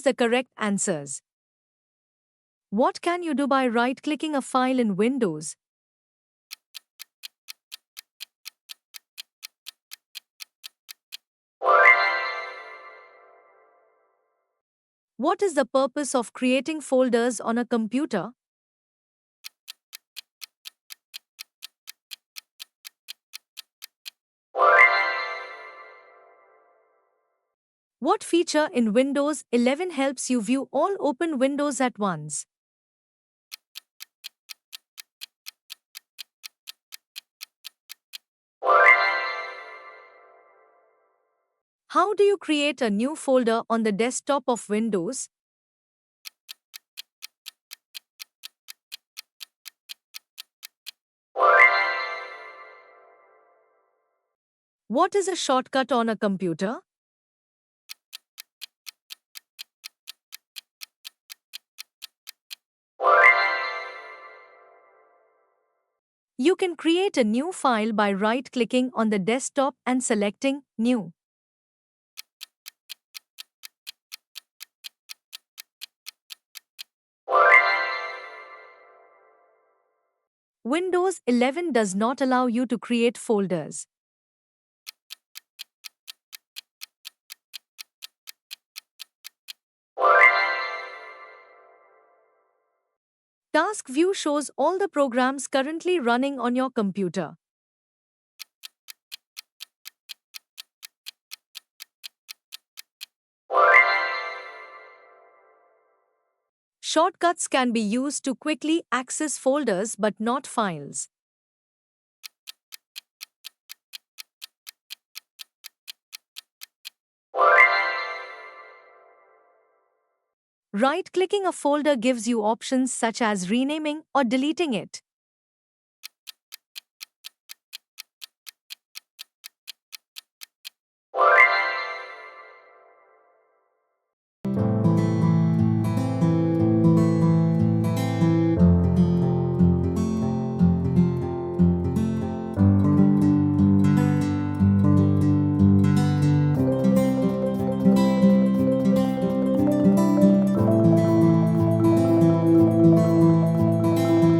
choose the correct answers. What can you do by right-clicking a file in Windows? What is the purpose of creating folders on a computer? What feature in Windows 11 helps you view all open windows at once? How do you create a new folder on the desktop of Windows? What is a shortcut on a computer? You can create a new file by right-clicking on the desktop and selecting New. Windows 11 does not allow you to create folders. Task View shows all the programs currently running on your computer. Shortcuts can be used to quickly access folders but not files. Right-clicking a folder gives you options such as renaming or deleting it.